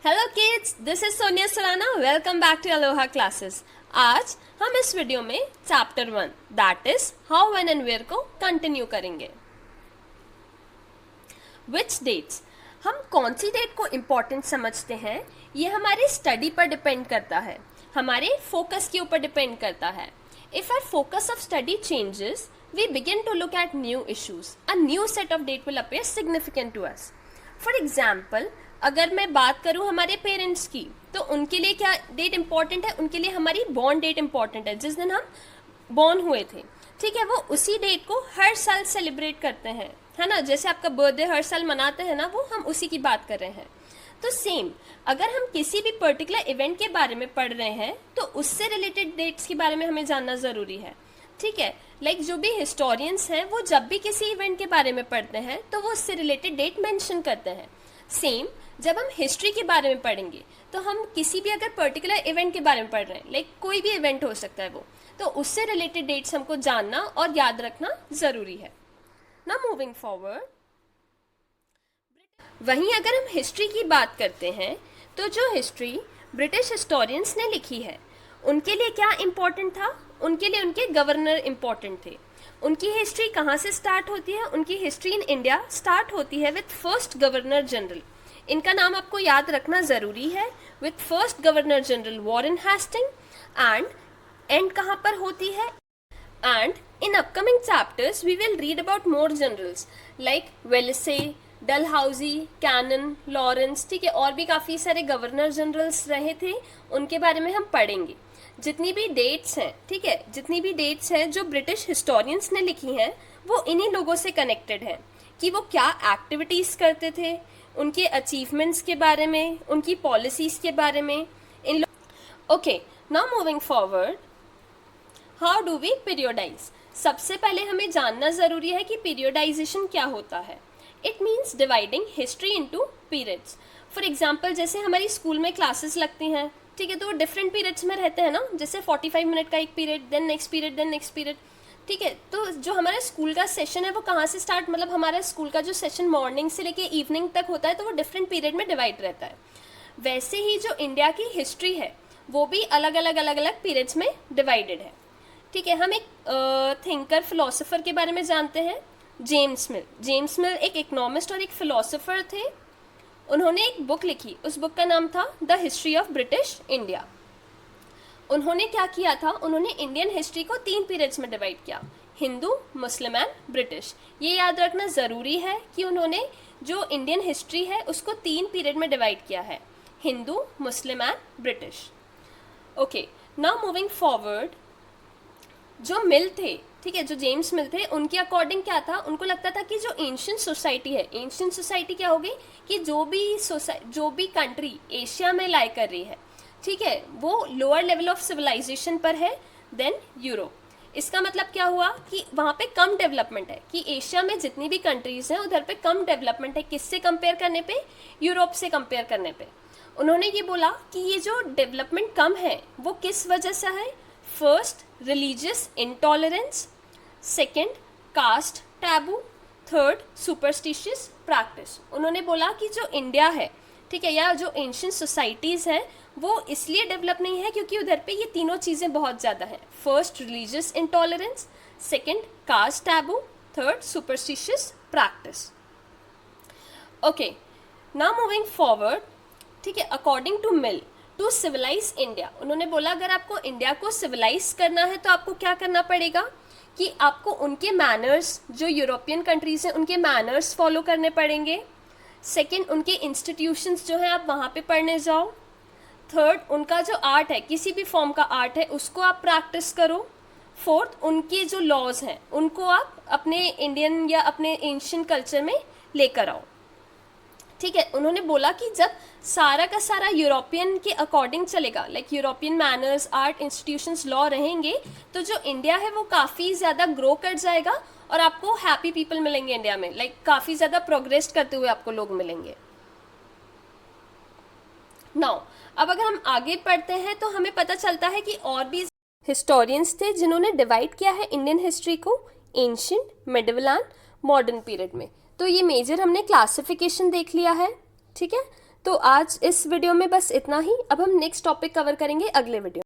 Hello kids, this is Sonia Surana. Welcome back to Aloha classes. आज हम इस वीडियो में chapter 1 that is how when and where को continue करेंगे। विच डेट्स, हम कौन सी डेट को इम्पोर्टेंट समझते हैं ये हमारी स्टडी पर डिपेंड करता है, हमारे फोकस के ऊपर डिपेंड करता है। If our focus of study changes we begin to look at new issues. A new set of date will appear significant to us. For example, अगर मैं बात करूँ हमारे पेरेंट्स की, तो उनके लिए क्या डेट इंपॉर्टेंट है? उनके लिए हमारी बॉर्न डेट इंपॉर्टेंट है, जिस दिन हम बॉर्न हुए थे। ठीक है, वो उसी डेट को हर साल सेलिब्रेट करते हैं, है ना। जैसे आपका बर्थडे हर साल मनाते हैं ना, वो हम उसी की बात कर रहे हैं। तो सेम, अगर हम किसी भी पर्टिकुलर इवेंट के बारे में पढ़ रहे हैं तो उससे रिलेटेड डेट्स के बारे में हमें जानना ज़रूरी है। ठीक है, लाइक जो भी हिस्टोरियंस हैं वो जब भी किसी इवेंट के बारे में पढ़ते हैं तो वो उससे रिलेटेड डेट मेंशन करते हैं। सेम, जब हम हिस्ट्री के बारे में पढ़ेंगे तो हम किसी भी अगर पर्टिकुलर इवेंट के बारे में पढ़ रहे हैं, लाइक कोई भी इवेंट हो सकता है वो, तो उससे रिलेटेड डेट्स हमको जानना और याद रखना ज़रूरी है। नाउ मूविंग फॉरवर्ड, वहीं अगर हम हिस्ट्री की बात करते हैं तो जो हिस्ट्री ब्रिटिश हिस्टोरियंस ने लिखी है उनके लिए क्या इम्पोर्टेंट था? उनके लिए उनके गवर्नर इम्पोर्टेंट थे। उनकी हिस्ट्री कहाँ से स्टार्ट होती है? उनकी हिस्ट्री इन इंडिया स्टार्ट होती है विथ फर्स्ट गवर्नर जनरल। इनका नाम आपको याद रखना ज़रूरी है, with first governor general Warren Hasting. And कहाँ पर होती है? And in upcoming chapters we will read about more generals like Wellesley, Dalhousie, Canning, Lawrence. ठीक है, और भी काफ़ी सारे गवर्नर जनरल्स रहे थे, उनके बारे में हम पढ़ेंगे। जितनी भी डेट्स हैं, ठीक है, जितनी भी डेट्स हैं जो ब्रिटिश हिस्टोरियंस ने लिखी हैं वो इन्हीं लोगों से कनेक्टेड हैं कि वो क्या एक्टिविटीज़ करते थे, उनके अचीवमेंट्स के बारे में, उनकी पॉलिसीज़ के बारे में। Okay, now moving forward, how do we periodize. सबसे पहले हमें जानना ज़रूरी है कि पीरियोडाइजेशन क्या होता है। It means dividing history into periods. For example, जैसे हमारी स्कूल में क्लासेस लगती हैं, ठीक है, तो वो डिफरेंट पीरियड्स में रहते हैं ना। जैसे 45 मिनट का एक period, then next period, then next period. ठीक है, तो जो हमारा स्कूल का सेशन है वो कहाँ से स्टार्ट, मतलब हमारा स्कूल का जो सेशन मॉर्निंग से लेके इवनिंग तक होता है, तो वो डिफरेंट पीरियड में डिवाइड रहता है। वैसे ही जो इंडिया की हिस्ट्री है वो भी अलग अलग पीरियड्स में डिवाइडेड है। ठीक है, हम एक थिंकर फिलोसोफर के बारे में जानते हैं, जेम्स मिल। जेम्स मिल एक इकोनॉमिस्ट और एक फिलोसोफर थे। उन्होंने एक बुक लिखी, उस बुक का नाम था the history of British India. उन्होंने क्या किया था, उन्होंने इंडियन हिस्ट्री को 3 पीरियड्स में डिवाइड किया, हिंदू, मुस्लिम एंड ब्रिटिश। ये याद रखना ज़रूरी है कि उन्होंने जो इंडियन हिस्ट्री है उसको 3 पीरियड में डिवाइड किया है, Hindu, Muslim and British. Okay, now moving forward, जो मिल थे, ठीक है, जो जेम्स मिल थे, उनके अकॉर्डिंग क्या था, उनको लगता था कि जो एंशियंट सोसाइटी है, एंशियंट सोसाइटी क्या होगी कि जो भी कंट्री एशिया में लाई कर रही है, ठीक है, वो लोअर लेवल ऑफ सिविलाइजेशन पर है देन यूरोप। इसका मतलब क्या हुआ कि वहाँ पे कम डेवलपमेंट है, कि एशिया में जितनी भी कंट्रीज हैं उधर पे कम डेवलपमेंट है। किससे कंपेयर करने पे? यूरोप से कंपेयर करने पे। उन्होंने ये बोला कि ये जो डेवलपमेंट कम है वो किस वजह से है? First, religious intolerance, second, caste taboo, third, superstitious practice. उन्होंने बोला कि जो इंडिया है, ठीक है, या जो एंशियंट सोसाइटीज़ हैं वो इसलिए डेवलप नहीं है क्योंकि उधर पे ये तीनों चीज़ें बहुत ज़्यादा हैं। First, religious intolerance, second, caste taboo, third, superstitious practice. Okay, now moving forward, ठीक है, according to Mill, to civilise India, उन्होंने बोला अगर आपको इंडिया को सिविलाइज करना है तो आपको क्या करना पड़ेगा कि आपको उनके मैनर्स, जो यूरोपियन कंट्रीज हैं उनके मैनर्स फॉलो करने पड़ेंगे। सेकंड, उनके इंस्टीट्यूशंस जो हैं आप वहाँ पे पढ़ने जाओ। थर्ड, उनका जो आर्ट है, किसी भी फॉर्म का आर्ट है, उसको आप प्रैक्टिस करो। फोर्थ, उनके जो लॉज हैं उनको आप अपने इंडियन या अपने एंशियंट कल्चर में लेकर आओ। ठीक है, उन्होंने बोला कि जब सारा का सारा यूरोपियन के अकॉर्डिंग चलेगा, like European manners, art, institutions, law रहेंगे, तो जो इंडिया है वो काफ़ी ज़्यादा ग्रो कर जाएगा और आपको हैप्पी पीपल मिलेंगे इंडिया में, लाइक काफ़ी ज़्यादा प्रोग्रेस करते हुए आपको लोग मिलेंगे। नाउ, अब अगर हम आगे पढ़ते हैं तो हमें पता चलता है कि और भी हिस्टोरियंस थे जिन्होंने डिवाइड किया है इंडियन हिस्ट्री को ancient, medieval and modern period में। तो ये मेजर हमने क्लासिफिकेशन देख लिया है। ठीक है, तो आज इस वीडियो में बस इतना ही। अब हम नेक्स्ट टॉपिक कवर करेंगे अगले वीडियो।